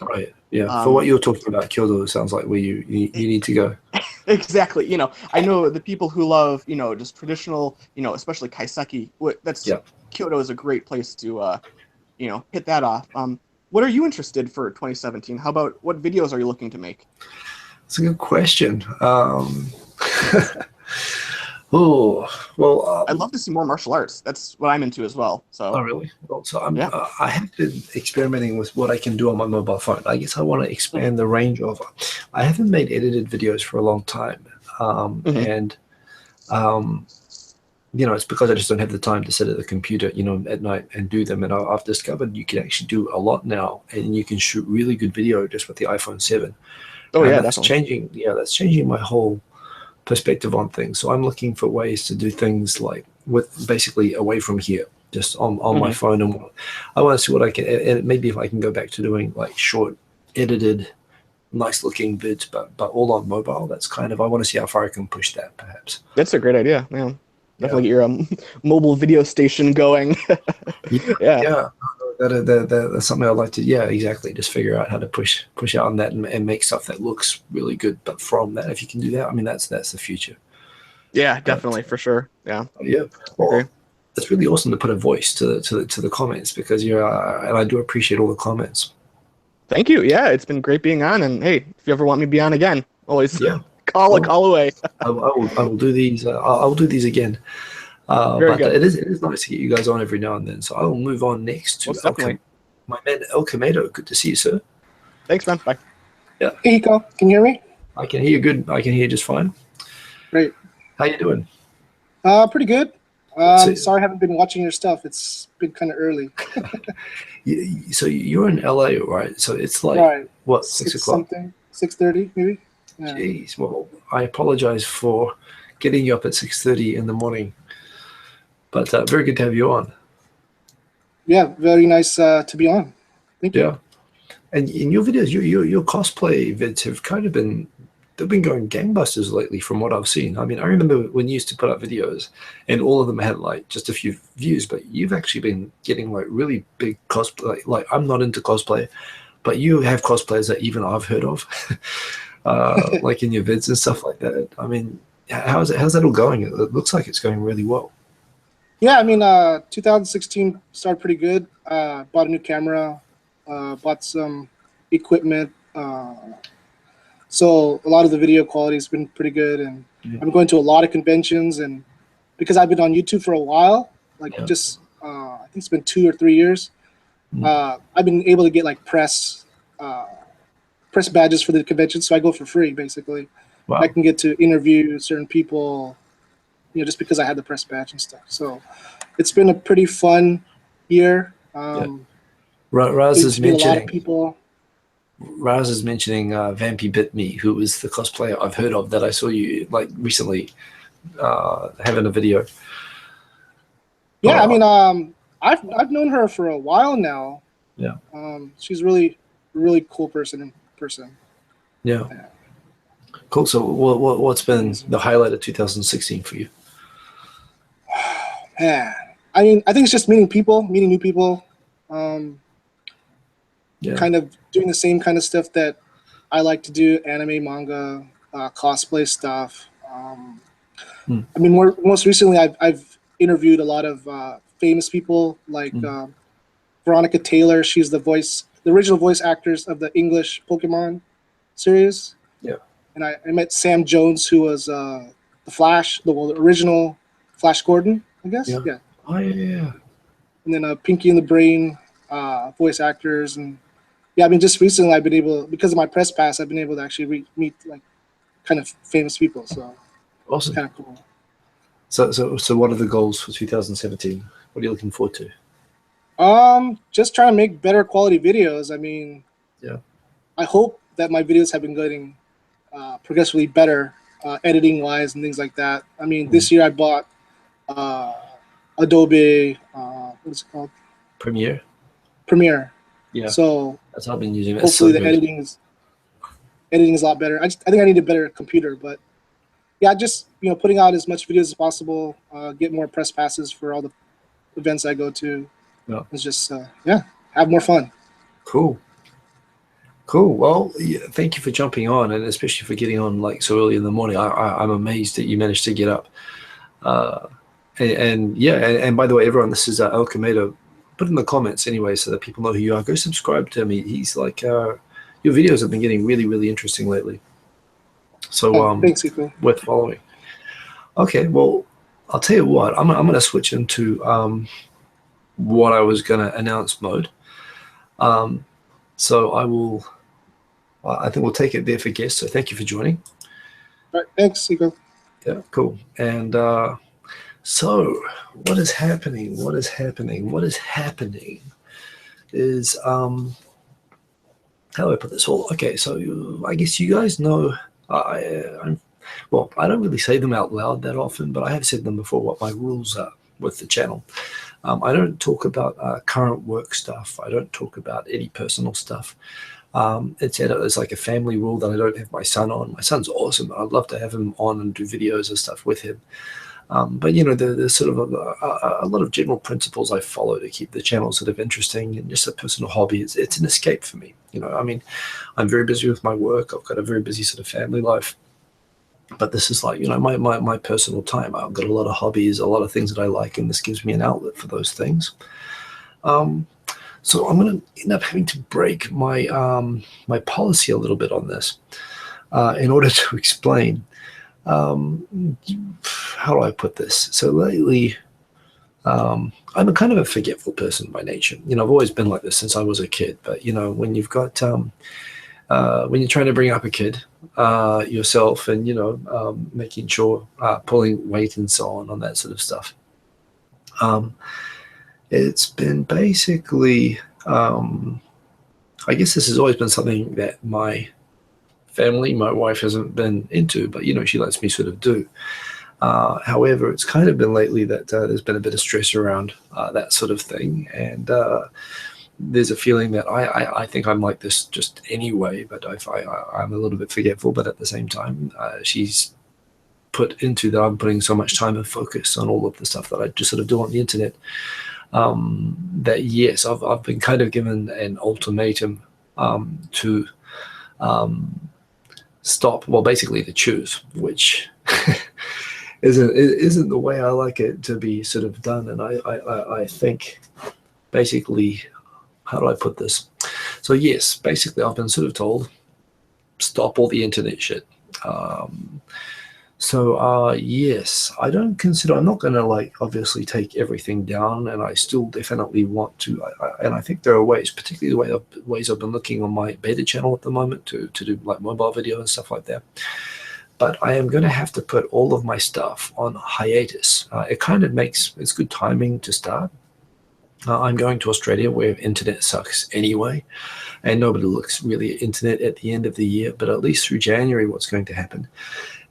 Right. Yeah. For what you're talking about, Kyoto sounds like where you need to go. Exactly. I know the people who love just traditional, especially kaiseki. Kyoto is a great place to hit that off. What are you interested for 2017? How about what videos are you looking to make? That's a good question. I'd love to see more martial arts. That's what I'm into as well. So. Oh, really? Well, so I have been experimenting with what I can do on my mobile phone. I guess I want to expand the range of. I haven't made edited videos for a long time, and it's because I just don't have the time to sit at the computer, at night and do them. And I've discovered you can actually do a lot now, and you can shoot really good video just with the iPhone 7. Oh yeah, that's changing. Yeah, that's changing my whole perspective on things. So I'm looking for ways to do things like with basically away from here, just on my phone. And I want to see what I can, and maybe if I can go back to doing like short, edited, nice looking vids, but all on mobile. That's kind of, I want to see how far I can push that. Perhaps that's a great idea. Yeah. Definitely get your mobile video station going. Yeah. That's something I'd like to. Yeah, exactly. Just figure out how to push out on that and make stuff that looks really good. But from that, if you can do that, I mean, that's the future. Yeah, definitely, for sure. Yeah. Yeah. Well, it's really awesome to put a voice to the comments because and I do appreciate all the comments. Thank you. Yeah, it's been great being on. And hey, if you ever want me to be on again, always call away. I will do these. I'll do these again. But it is nice to get you guys on every now and then. So I will move on next to my man El Camado. Good to see you, sir. Thanks, man. Bye. Yeah. Hey, Hiko, can you hear me? I can hear you good. I can hear you just fine. Great. How you doing? Pretty good. Sorry I haven't been watching your stuff. It's been kind of early. So you're in LA, right? So it's like what, 6 o'clock? Something, 6:30 maybe. Yeah. Jeez. Well, I apologize for getting you up at 6:30 in the morning. But very good to have you on. Yeah, very nice to be on. Thank you. Yeah, and in your videos, your cosplay vids have kind of been going gangbusters lately, from what I've seen. I mean, I remember when you used to put up videos, and all of them had like just a few views, but you've actually been getting like really big cosplay. Like I'm not into cosplay, but you have cosplayers that even I've heard of, like in your vids and stuff like that. I mean, how's that all going? It looks like it's going really well. Yeah, I mean, 2016 started pretty good. Bought a new camera, bought some equipment. So a lot of the video quality has been pretty good. And I'm going to a lot of conventions. And because I've been on YouTube for a while, I think it's been 2 or 3 years, I've been able to get like press press badges for the convention, so I go for free basically. Wow. I can get to interview certain people, you know, just because I had the press badge and stuff. So it's been a pretty fun year. Raz is a lot of mentioning people. Vampy Bit Me, who was the cosplayer I've heard of that I saw you like recently having a video. Yeah, I mean, I've known her for a while now. Yeah. She's really cool person in person. Yeah. Cool. So what's been the highlight of 2016 for you? Yeah. I mean, I think it's just meeting new people. Kind of doing the same kind of stuff that I like to do: anime, manga, cosplay stuff. I mean, most recently, I've interviewed a lot of famous people like Veronica Taylor. She's the original voice actors of the English Pokemon series. Yeah. And I met Sam Jones, who was the Flash, the original Flash Gordon, I guess. Yeah. Oh yeah. And then Pinky and the Brain voice actors, and I mean, just recently I've been able, because of my press pass, I've been able to actually meet like kind of famous people. So awesome. Kind of cool. So what are the goals for 2017? What are you looking forward to? Just trying to make better quality videos. I mean, I hope that my videos have been getting progressively better, editing wise and things like that. I mean, this year I bought Adobe, what is it called? Premiere. Yeah. So that's what I've been using. Hopefully the editing is a lot better. I think I need a better computer, but yeah, just putting out as much videos as possible, get more press passes for all the events I go to. Yeah. It's just have more fun. Cool. Well, thank you for jumping on, and especially for getting on like so early in the morning. I'm amazed that you managed to get up. And by the way, everyone, this is El Comedo. Put in the comments anyway so that people know who you are. Go subscribe to me. He's like, your videos have been getting really, really interesting lately. So thanks, Hiko. Worth following. Okay, well, I'll tell you what. I'm going to switch into what I was going to announce mode. So I think we'll take it there for guests. So thank you for joining. All right, thanks, Hiko. Yeah, cool. And so what is happening is how do I put this all? Okay, so I guess you guys know I don't really say them out loud that often, but I have said them before what my rules are with the channel. I don't talk about current work stuff. I don't talk about any personal stuff. It's like a family rule that I don't have my son on. My son's awesome. I'd love to have him on and do videos and stuff with him. But there's sort of a lot of general principles I follow to keep the channel sort of interesting and just a personal hobby. It's an escape for me. I mean, I'm very busy with my work. I've got a very busy sort of family life. But this is like, my personal time. I've got a lot of hobbies, a lot of things that I like, and this gives me an outlet for those things. So I'm going to end up having to break my my policy a little bit on this in order to explain. How do I put this? So lately, I'm a kind of a forgetful person by nature. I've always been like this since I was a kid. But when you've got when you're trying to bring up a kid yourself, and making sure pulling weight and so on that sort of stuff, it's been basically I guess this has always been something that my family, my wife hasn't been into, but she lets me sort of do. However, it's kind of been lately that there's been a bit of stress around that sort of thing, and there's a feeling that I think I'm like this just anyway, but I'm a little bit forgetful, but at the same time, she's put into that I'm putting so much time and focus on all of the stuff that I just sort of do on the internet, that yes, I've been kind of given an ultimatum to stop, well, basically to choose, which isn't the way I like it to be sort of done. And I think basically, how do I put this? So yes, basically I've been sort of told, stop all the internet shit. So yes, I'm not going to like obviously take everything down, and I still definitely want to, and I think there are ways, particularly the ways I've been looking on my beta channel at the moment to do like mobile video and stuff like that. But I am going to have to put all of my stuff on hiatus. It's good timing to start. I'm going to Australia where internet sucks anyway, and nobody looks really at internet at the end of the year. But at least through January, what's going to happen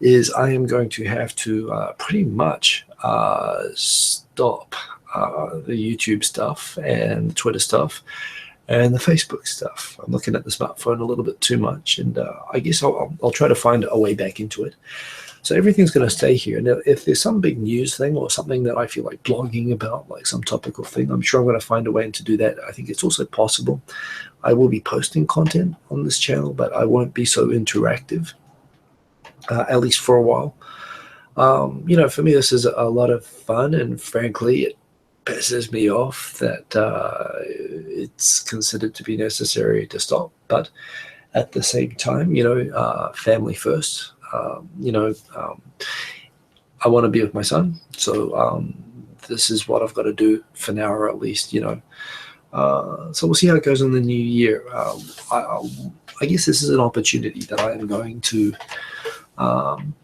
is I am going to have to pretty much stop the YouTube stuff and Twitter stuff and the Facebook stuff. I'm looking at the smartphone a little bit too much, and I guess I'll try to find a way back into it. So everything's going to stay here. Now, if there's some big news thing or something that I feel like blogging about, like some topical thing, I'm sure I'm going to find a way to do that. I think it's also possible. I will be posting content on this channel, but I won't be so interactive, at least for a while. For me, this is a lot of fun, and frankly, it pisses me off that it's considered to be necessary to stop. But at the same time, family first. I want to be with my son, so this is what I've got to do for now, or at least, so we'll see how it goes in the new year. I guess this is an opportunity that I am going to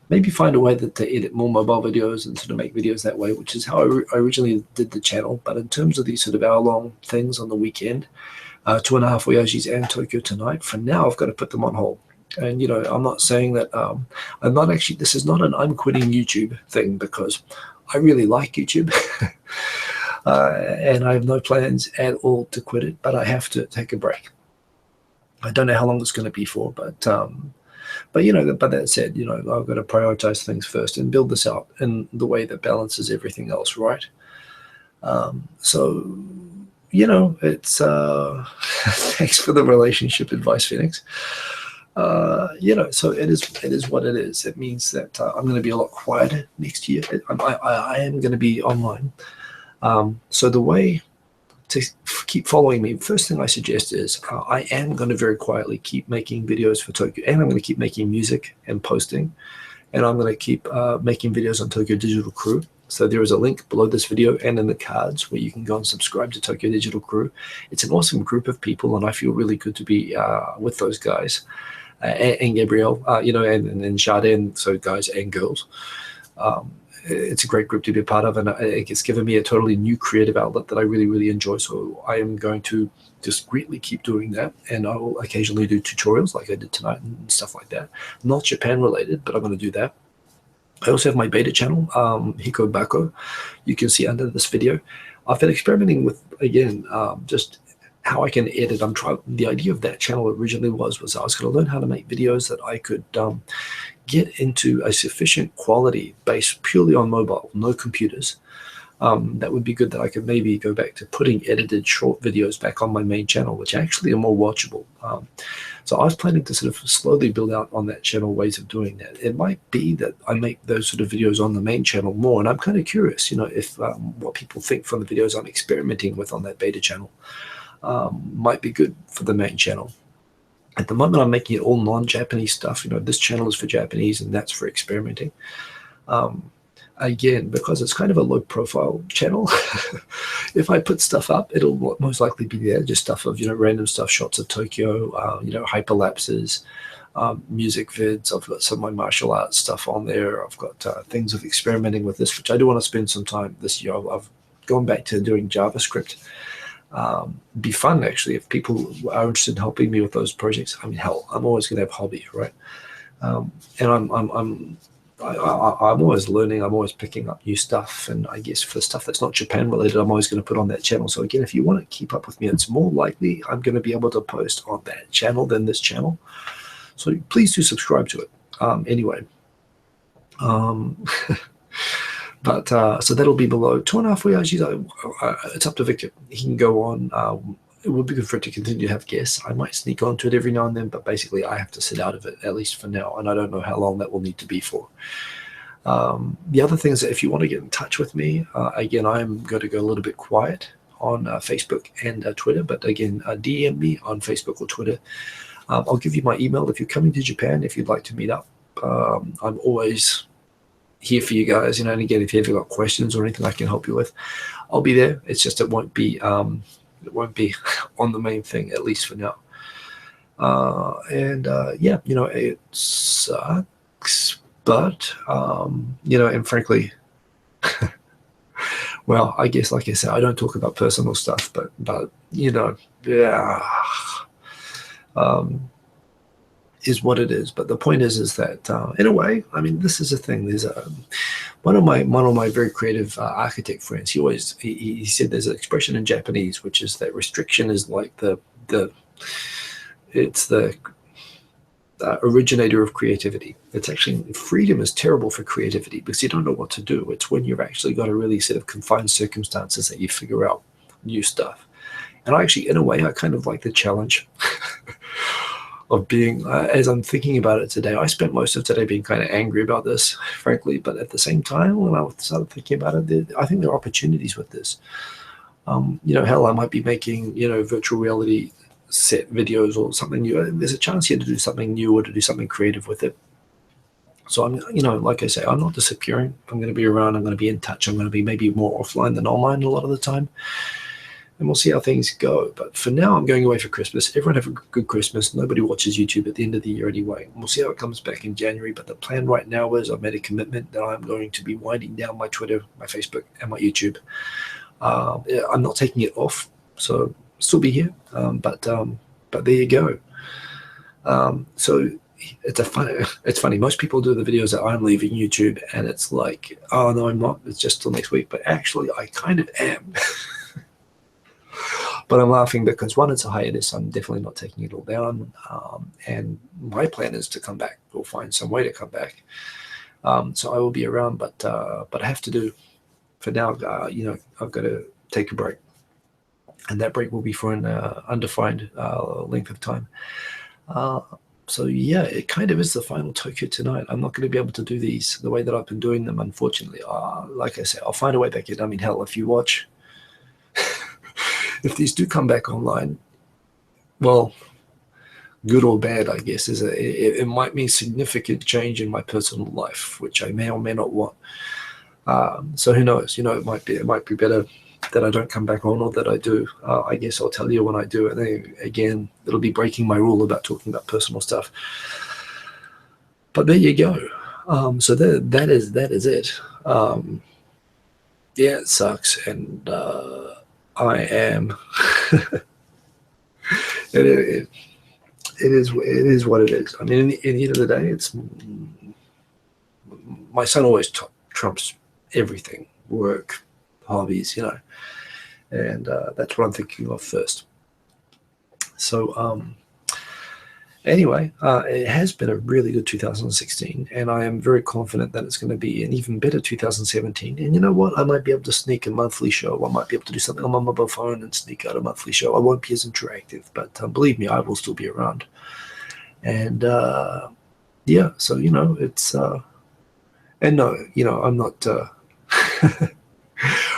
maybe find a way to edit more mobile videos and sort of make videos that way, which is how I originally did the channel. But in terms of these sort of hour-long things on the weekend, 2.5 Oyajis and Tokyo Tonight, for now I've got to put them on hold. And, I'm not saying that this is not an I'm quitting YouTube thing, because I really like YouTube. And I have no plans at all to quit it, but I have to take a break. I don't know how long it's going to be for, but that said, I've got to prioritize things first and build this out in the way that balances everything else, right? It's thanks for the relationship advice, Phoenix. So it is what it is. It means that I'm going to be a lot quieter next year. I am going to be online. So the way to keep following me, first thing I suggest is I am going to very quietly keep making videos for Tokyo, and I'm going to keep making music and posting, and I'm going to keep making videos on Tokyo Digital Crew. So there is a link below this video and in the cards where you can go and subscribe to Tokyo Digital Crew. It's an awesome group of people, and I feel really good to be with those guys. And Gabrielle, and Chardin, so guys and girls. It's a great group to be a part of, and it's given me a totally new creative outlet that I really, really enjoy. So I am going to just greatly keep doing that, and I will occasionally do tutorials like I did tonight and stuff like that. Not Japan related, but I'm going to do that. I also have my beta channel, HikoBako. You can see under this video. I've been experimenting with, again, just how I can edit. The idea of that channel originally was I was going to learn how to make videos that I could get into a sufficient quality based purely on mobile, no computers. That would be good, that I could maybe go back to putting edited short videos back on my main channel, which actually are more watchable. So I was planning to sort of slowly build out on that channel ways of doing that. It might be that I make those sort of videos on the main channel more, and I'm kind of curious, if what people think from the videos I'm experimenting with on that beta channel might be good for the main channel. At the moment, I'm making it all non-Japanese stuff. This channel is for Japanese, and that's for experimenting. Again, because it's kind of a low-profile channel, if I put stuff up, it'll most likely be there, just stuff of, random stuff, shots of Tokyo, hyperlapses, music vids. I've got some of my martial arts stuff on there. I've got things of experimenting with this, which I do want to spend some time this year. I've gone back to doing JavaScript. Be fun, actually, if people are interested in helping me with those projects. I mean, hell, I'm always going to have hobby, right? And I'm always learning. I'm always picking up new stuff, and I guess for stuff that's not Japan related, I'm always going to put on that channel. So again, if you want to keep up with me, it's more likely I'm going to be able to post on that channel than this channel. So please do subscribe to it. Anyway. But so that'll be below 2.5 Oyajis. It's up to Victor. He can go on. It would be good for it to continue to have guests. I might sneak onto it every now and then, but basically I have to sit out of it, at least for now, and I don't know how long that will need to be for. The other thing is that if you want to get in touch with me, again, I'm going to go a little bit quiet on Facebook and Twitter, but again, DM me on Facebook or Twitter. I'll give you my email if you're coming to Japan, if you'd like to meet up. I'm always here for you guys, and again, if you ever got questions or anything I can help you with, I'll be there. It's just it won't be on the main thing, at least for now. Yeah, it sucks, but and frankly, well, I guess, like I said, I don't talk about personal stuff, but yeah, is what it is. But the point is that in a way, I mean, this is a thing. There's one of my very creative architect friends. He said there's an expression in Japanese which is that restriction is like the originator of creativity. It's actually, freedom is terrible for creativity because you don't know what to do. It's when you've actually got a really set of confined circumstances that you figure out new stuff. And I actually, in a way, I kind of like the challenge of being, as I'm thinking about it today, I spent most of today being kind of angry about this, frankly, but at the same time, when I started thinking about it, I think there are opportunities with this. Hell, I might be making, virtual reality set videos or something new. There's a chance here to do something new or to do something creative with it. So I'm, like I say, I'm not disappearing. I'm going to be around. I'm going to be in touch. I'm going to be maybe more offline than online a lot of the time. And we'll see how things go. But for now, I'm going away for Christmas. Everyone have a good Christmas. Nobody watches YouTube at the end of the year anyway. We'll see how it comes back in January. But the plan right now is I've made a commitment that I'm going to be winding down my Twitter, my Facebook, and my YouTube. I'm not taking it off. So still be here. But there you go. So it's funny. Most people do the videos that I'm leaving YouTube, and it's like, oh, no, I'm not. It's just till next week. But actually, I kind of am. But I'm laughing because, one, it's a hiatus. I'm definitely not taking it all down. And my plan is to come back or find some way to come back. So I will be around, but I have to do, for now, I've got to take a break. And that break will be for an undefined length of time. So yeah, it kind of is the final Tokyo Tonight. I'm not going to be able to do these the way that I've been doing them, unfortunately. Like I said, I'll find a way back in. I mean, hell, if you watch... if these do come back online, well, good or bad, I guess, it might mean significant change in my personal life, which I may or may not want. So who knows? It might be better that I don't come back on or that I do. I guess I'll tell you when I do. And then, again, it'll be breaking my rule about talking about personal stuff. But there you go. So that is it. Yeah, it sucks, and I am. It is what it is. I mean, in the end of the day, it's my son always trumps everything, work, hobbies, and that's what I'm thinking of first. So anyway, it has been a really good 2016, and I am very confident that it's going to be an even better 2017. And you know what? I might be able to sneak a monthly show. I might be able to do something on my mobile phone and sneak out a monthly show. I won't be as interactive, but believe me, I will still be around. And yeah, so it's and no, I'm not.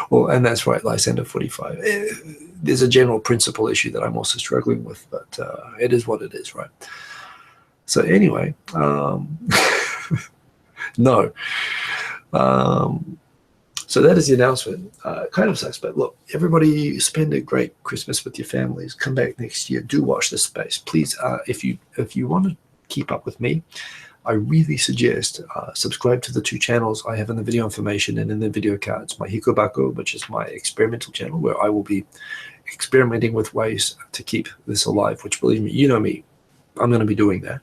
Well, and that's right, Lysander 45. There's a general principle issue that I'm also struggling with, but it is what it is, right? So anyway, no. So that is the announcement. Kind of sucks, but look, everybody spend a great Christmas with your families. Come back next year. Do watch this space. Please, if you want to keep up with me, I really suggest subscribe to the 2 channels I have in the video information and in the video cards. My HikoBako, which is my experimental channel, where I will be experimenting with ways to keep this alive, which, believe me, you know me, I'm going to be doing that.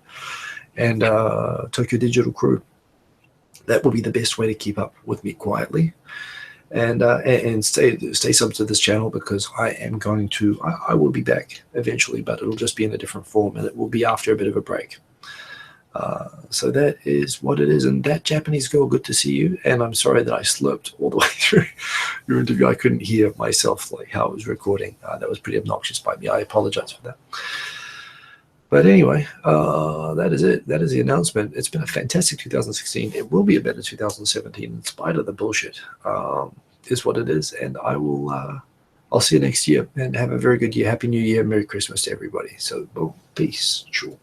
And Tokyo Digital Crew, that will be the best way to keep up with me quietly. And stay sub to this channel, because I am going to, I will be back eventually, but it'll just be in a different form, and it will be after a bit of a break. So that is what it is. And that Japanese girl, good to see you. And I'm sorry that I slurped all the way through your interview. I couldn't hear myself, like how I was recording. That was pretty obnoxious by me. I apologize for that. But anyway, that is it. That is the announcement. It's been a fantastic 2016. It will be a better 2017 in spite of the bullshit. Is what it is. And I'll see you next year, and have a very good year. Happy New Year. Merry Christmas to everybody. So, boom. Peace. Sure.